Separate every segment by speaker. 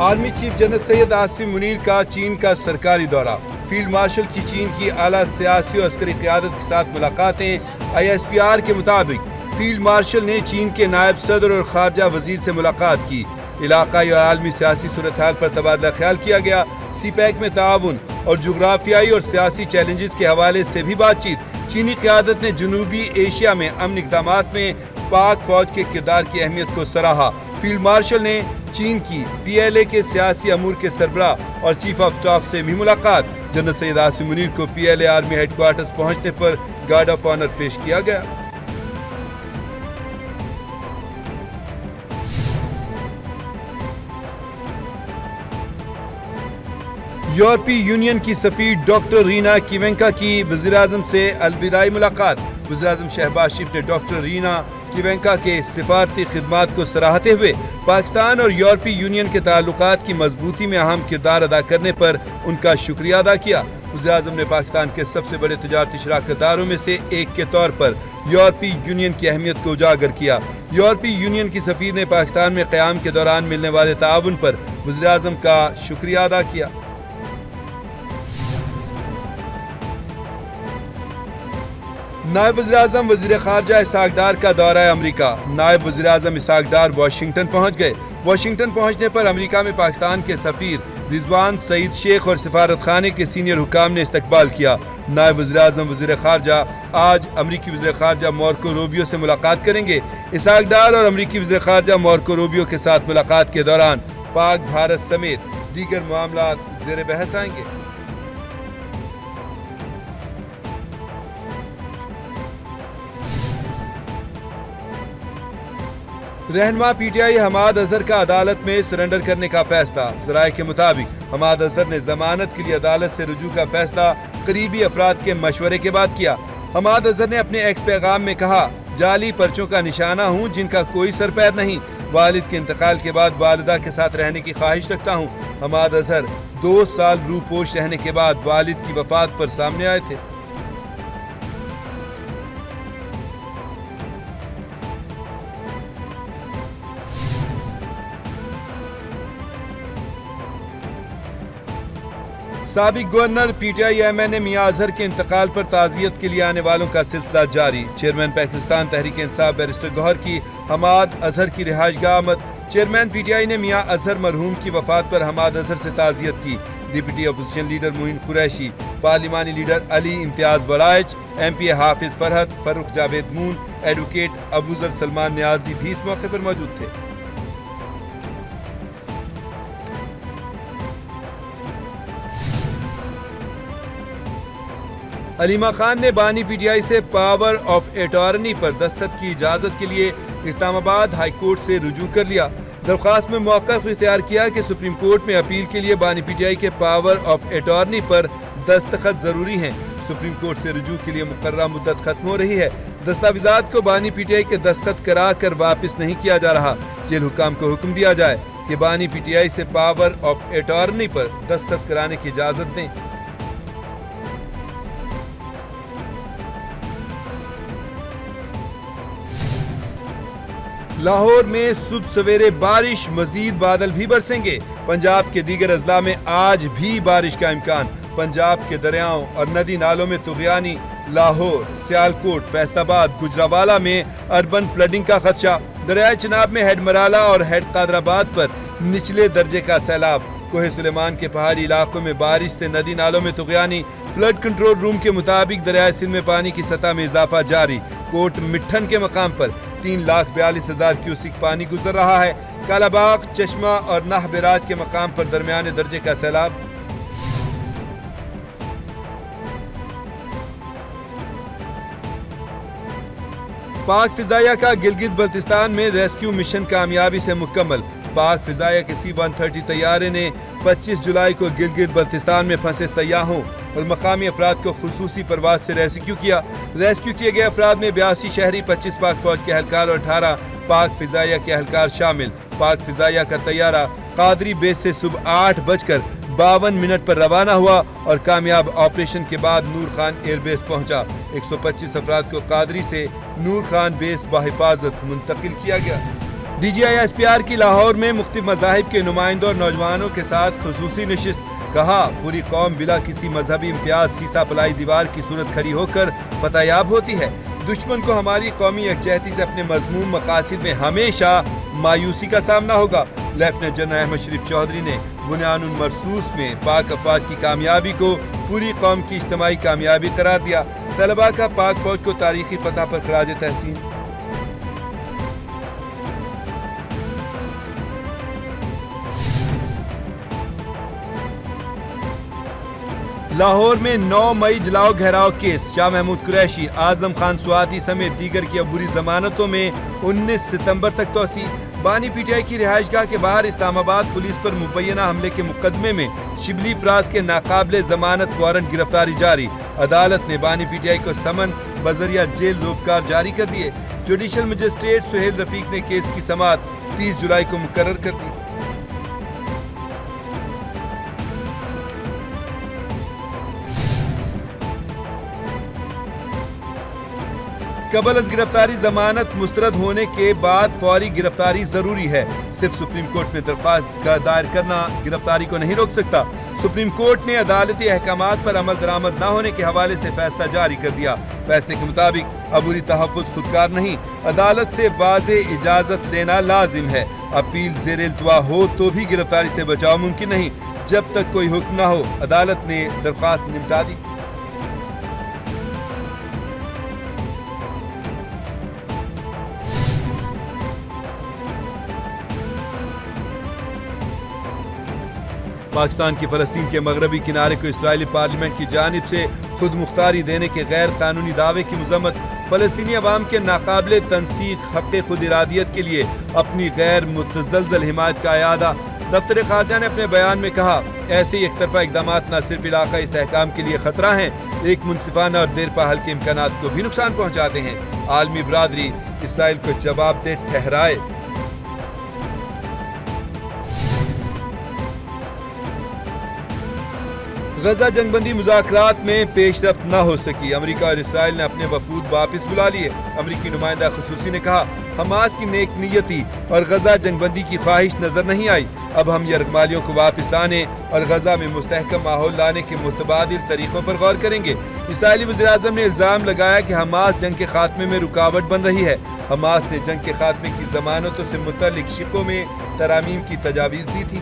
Speaker 1: Army chief general Syed Asim Munir کا چین کا سرکاری دورہ، فیلڈ مارشل کی چین کی اعلیٰ سیاسی اور عسکری قیادت کے ساتھ ملاقاتیں۔ ISPR کے مطابق فیلڈ مارشل نے چین کے نائب صدر اور خارجہ وزیر سے ملاقات کی، علاقائی اور عالمی سیاسی صورتحال پر تبادلہ خیال کیا گیا۔ سی پیک میں تعاون اور جغرافیائی اور سیاسی چیلنجز کے حوالے سے بھی بات چیت۔ چینی قیادت نے جنوبی ایشیا میں امن اقدامات میں پاک فوج کے کردار کی اہمیت کو سراہا۔ فیلڈ مارشل نے چین کی PLA کے سیاسی امور کے سربراہ اور چیف آف اسٹاف سے بھی ملاقات۔ جنرل سید عاصم منیر کو PLA آرمی ہیڈ کوارٹرز پہنچنے پر گارڈ آف آنر پیش کیا گیا۔ یورپی یونین کی سفیر ڈاکٹر رینا کیونکا کی وزیراعظم سے الوداعی ملاقات۔ وزیراعظم شہباز شریف نے ڈاکٹر رینا کیونکا کے سفارتی خدمات کو سراہتے ہوئے پاکستان اور یورپی یونین کے تعلقات کی مضبوطی میں اہم کردار ادا کرنے پر ان کا شکریہ ادا کیا۔ وزیراعظم نے پاکستان کے سب سے بڑے تجارتی شراکت داروں میں سے ایک کے طور پر یورپی یونین کی اہمیت کو اجاگر کیا۔ یورپی یونین کی سفیر نے پاکستان میں قیام کے دوران ملنے والے تعاون پر وزیراعظم کا شکریہ ادا کیا۔ نائب وزیراعظم وزیر خارجہ اسحاق ڈار کا دورہ امریکہ۔ نائب وزیراعظم اسحاق ڈار واشنگٹن پہنچ گئے۔ واشنگٹن پہنچنے پر امریکہ میں پاکستان کے سفیر رضوان سعید شیخ اور سفارت خانے کے سینئر حکام نے استقبال کیا۔ نائب وزیراعظم وزیر خارجہ آج امریکی وزیر خارجہ مارکو روبیو سے ملاقات کریں گے۔ اسحاق ڈار اور امریکی وزیر خارجہ مارکو روبیو کے ساتھ ملاقات کے دوران پاک بھارت سمیت دیگر معاملات زیر بحث آئیں گے۔ رہنما PTI حماد اظہر کا عدالت میں سرنڈر کرنے کا فیصلہ۔ ذرائع کے مطابق حماد اظہر نے ضمانت کے لیے عدالت سے رجوع کا فیصلہ قریبی افراد کے مشورے کے بعد کیا۔ حماد اظہر نے اپنے ایکس پیغام میں کہا، جعلی پرچوں کا نشانہ ہوں جن کا کوئی سر پیر نہیں۔ والد کے انتقال کے بعد والدہ کے ساتھ رہنے کی خواہش رکھتا ہوں۔ حماد اظہر 2 سال روپوش رہنے کے بعد والد کی وفات پر سامنے آئے تھے۔ سابق گورنر PTI MN میاں اظہر کے انتقال پر تعزیت کے لیے آنے والوں کا سلسلہ جاری۔ چیئرمین پاکستان تحریک انصاف بیرسٹر گوہر کی حماد اظہر کی رہائش گاہ آمد۔ چیئرمین PTI نے میاں اظہر مرحوم کی وفات پر حماد اظہر سے تعزیت کی۔ ڈپٹی اپوزیشن لیڈر معین قریشی، پارلیمانی لیڈر علی امتیاز ولائچ، MP حافظ فرحت، فروخ جاوید مون، ایڈوکیٹ ابوذر سلمان نیازی بھی اس موقع پر موجود تھے۔ علیمہ خان نے بانی PTI سے پاور آف اٹارنی پر دستخط کی اجازت کے لیے اسلام آباد ہائی کورٹ سے رجوع کر لیا۔ درخواست میں موقف اختیار کیا کہ سپریم کورٹ میں اپیل کے لیے بانی PTI کے پاور آف اٹارنی پر دستخط ضروری ہیں۔ سپریم کورٹ سے رجوع کے لیے مقررہ مدت ختم ہو رہی ہے۔ دستاویزات کو بانی PTI کے دستخط کرا کر واپس نہیں کیا جا رہا۔ جیل حکام کو حکم دیا جائے کہ بانی PTI سے پاور آف اٹارنی پر دستخط کرانے کی اجازت دیں۔ لاہور میں صبح سویرے بارش، مزید بادل بھی برسیں گے۔ پنجاب کے دیگر اضلاع میں آج بھی بارش کا امکان۔ پنجاب کے دریاؤں اور ندی نالوں میں طغیانی۔ لاہور، سیالکوٹ، فیصل آباد، گجرانوالہ میں اربن فلڈنگ کا خدشہ۔ دریائے چناب میں ہیڈ مرالہ اور ہیڈ قادرآباد پر نچلے درجے کا سیلاب۔ کوہ سلیمان کے پہاڑی علاقوں میں بارش سے ندی نالوں میں طغیانی۔ فلڈ کنٹرول روم کے مطابق دریائے سندھ میں پانی کی سطح میں اضافہ جاری۔ کوٹ مٹھن کے مقام پر 3,42,000 کیوسک پانی گزر رہا ہے۔ کالا باغ، چشمہ اور ناہ براج کے مقام پر درمیانے درجے کا سیلاب۔ پاک فضائیہ کا گلگت بلتستان میں ریسکیو مشن کامیابی سے مکمل۔ پاک فضائیہ کے C-130 طیارے نے 25 جولائی کو گلگت بلتستان میں پھنسے سیاحوں اور مقامی افراد کو خصوصی پرواز سے ریسکیو کیا۔ ریسکیو کیے گئے افراد میں 82 شہری، 25 پاک فوج کے اہلکار اور 18 پاک فضائیہ کے اہلکار شامل۔ پاک فضائیہ کا طیارہ قادری بیس سے صبح 8:52 پر روانہ ہوا اور کامیاب آپریشن کے بعد نور خان ایئر بیس پہنچا۔ 125 افراد کو قادری سے نور خان بیس بحفاظت منتقل کیا گیا۔ DGI-SPR کی لاہور میں مختلف مذاہب کے نمائندوں اور نوجوانوں کے ساتھ خصوصی نشست. کہا پوری قوم بلا کسی مذہبی امتیاز سیسا پلائی دیوار کی صورت کھڑی ہو کر فتح یاب ہوتی ہے. دشمن کو ہماری قومی یکجہتی سے اپنے مضمون مقاصد میں ہمیشہ مایوسی کا سامنا ہوگا. لیفٹیننٹ جنرل احمد شریف چودھری نے بنیان المرصوص میں پاک افواج کی کامیابی کو پوری قوم کی اجتماعی کامیابی قرار دیا. طلباء کا پاک فوج کو تاریخی فتح پر خراج تحسین. لاہور میں 9 مئی جلاؤ گھیراؤ کیس. شاہ محمود قریشی، اعظم خان سواتی سمیت دیگر کی عبوری ضمانتوں میں 19 ستمبر تک توسیع. بانی پی ٹی آئی کی رہائش گاہ کے باہر اسلام آباد پولیس پر مبینہ حملے کے مقدمے میں شبلی فراز کے ناقابل ضمانت وارنٹ گرفتاری جاری. عدالت نے بانی پی ٹی آئی کو سمن بذریعہ جیل روبکار جاری کر دیے. جوڈیشل مجسٹریٹ سہیل رفیق نے کیس کی سماعت 30 جولائی کو مقرر کر دی. قبل از گرفتاری ضمانت مسترد ہونے کے بعد فوری گرفتاری ضروری ہے. صرف سپریم کورٹ میں درخواست کا دائر کرنا گرفتاری کو نہیں روک سکتا. سپریم کورٹ نے عدالتی احکامات پر عمل درآمد نہ ہونے کے حوالے سے فیصلہ جاری کر دیا. فیصلے کے مطابق عبوری تحفظ خودکار نہیں، عدالت سے واضح اجازت لینا لازم ہے. اپیل زیر التوا ہو تو بھی گرفتاری سے بچاؤ ممکن نہیں جب تک کوئی حکم نہ ہو. عدالت نے درخواست نمٹا دی. پاکستان کی فلسطین کے مغربی کنارے کو اسرائیلی پارلیمنٹ کی جانب سے خود مختاری دینے کے غیر قانونی دعوے کی مذمت. فلسطینی عوام کے ناقابل تنسیق حق خود ارادیت کے لیے اپنی غیر متزلزل حمایت کا اعادہ. دفتر خارجہ نے اپنے بیان میں کہا ایسے ہی ایک طرفہ اقدامات نہ صرف علاقائی استحکام کے لیے خطرہ ہیں، ایک منصفانہ اور دیرپا حل کے امکانات کو بھی نقصان پہنچاتے ہیں. عالمی برادری اسرائیل کو جواب دہ ٹھہرائے. غزہ جنگ بندی مذاکرات میں پیش رفت نہ ہو سکی. امریکہ اور اسرائیل نے اپنے وفود واپس بلا لیے. امریکی نمائندہ خصوصی نے کہا حماس کی نیک نیتی اور غزہ جنگ بندی کی خواہش نظر نہیں آئی. اب ہم یرغمالیوں کو واپس لانے اور غزہ میں مستحکم ماحول لانے کے متبادل طریقوں پر غور کریں گے. اسرائیلی وزیراعظم نے الزام لگایا کہ حماس جنگ کے خاتمے میں رکاوٹ بن رہی ہے. حماس نے جنگ کے خاتمے کی ضمانتوں سے متعلق شقوں میں ترامیم کی تجاویز دی تھی.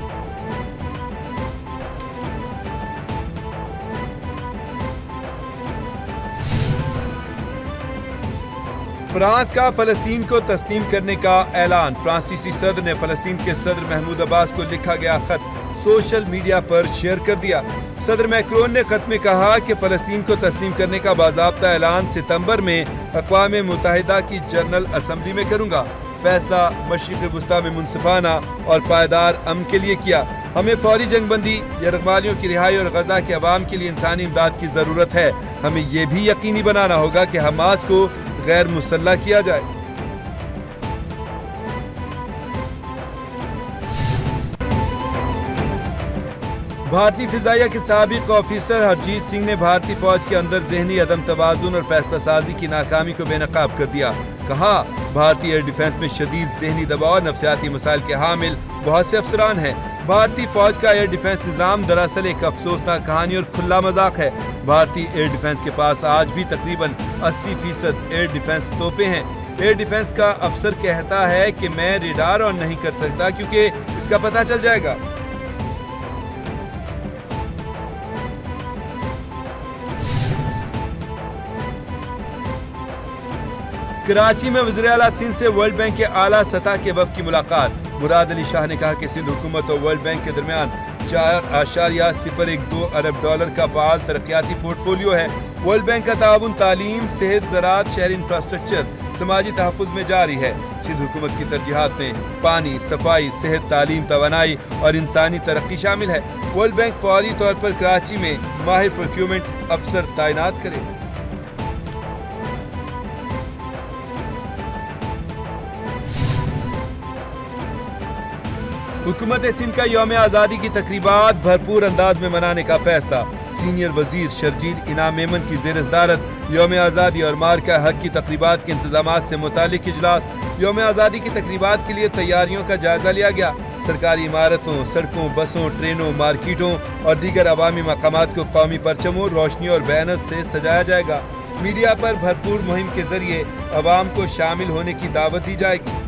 Speaker 1: فرانس کا فلسطین کو تسلیم کرنے کا اعلان. فرانسیسی صدر نے فلسطین کے صدر محمود عباس کو لکھا گیا خط سوشل میڈیا پر شیئر کر دیا. صدر میکرون نے خط میں کہا کہ فلسطین کو تسلیم کرنے کا باضابطہ اعلان ستمبر میں اقوام متحدہ کی جنرل اسمبلی میں کروں گا. فیصلہ مشرق وسطیٰ میں منصفانہ اور پائیدار امن کے لیے کیا. ہمیں فوری جنگ بندی، یرغمالیوں کی رہائی اور غزہ کے عوام کے لیے انسانی امداد کی ضرورت ہے. ہمیں یہ بھی یقینی بنانا ہوگا کہ حماس کو غیر مسلح کیا جائے. بھارتی فضائیہ کے سابق آفیسر ہرجیت سنگھ نے بھارتی فوج کے اندر ذہنی عدم توازن اور فیصلہ سازی کی ناکامی کو بے نقاب کر دیا. کہا بھارتی ایئر ڈیفنس میں شدید ذہنی دباؤ اور نفسیاتی مسائل کے حامل بہت سے افسران ہیں. بھارتی فوج کا ایئر ڈیفنس نظام دراصل ایک افسوسناک کہانی اور کھلا مذاق ہے. بھارتی ایئر ڈیفنس کے پاس آج بھی تقریباً 80% ایئر ڈیفنس توپیں ہیں. ایئر ڈیفنس کا افسر کہتا ہے کہ میں ریڈار آن نہیں کر سکتا کیونکہ اس کا پتہ چل جائے گا. کراچی میں وزیر اعلیٰ سندھ سے ورلڈ بینک کے اعلیٰ سطح کے وفد کی ملاقات. مراد علی شاہ نے کہا کہ سندھ حکومت اور ورلڈ بینک کے درمیان 4.02 ارب ڈالر کا فعال ترقیاتی پورٹ فولیو ہے. ورلڈ بینک کا تعاون تعلیم، صحت، زراعت، شہری انفراسٹرکچر، سماجی تحفظ میں جاری ہے. سندھ حکومت کی ترجیحات میں پانی، صفائی، صحت، تعلیم، توانائی اور انسانی ترقی شامل ہے. ورلڈ بینک فوری طور پر کراچی میں ماہر پروکیورمنٹ افسر تعینات کرے. حکومت سندھ کا یوم آزادی کی تقریبات بھرپور انداز میں منانے کا فیصلہ. سینئر وزیر شرجیل انعام میمن کی زیر صدارت یوم آزادی اور مارکہ حق کی تقریبات کے انتظامات سے متعلق اجلاس. یوم آزادی کی تقریبات کے لیے تیاریوں کا جائزہ لیا گیا۔ سرکاری عمارتوں، سڑکوں، بسوں، ٹرینوں، مارکیٹوں اور دیگر عوامی مقامات کو قومی پرچموں، روشنی اور بینرز سے سجایا جائے گا۔ میڈیا پر بھرپور مہم کے ذریعے عوام کو شامل ہونے کی دعوت دی جائے گی۔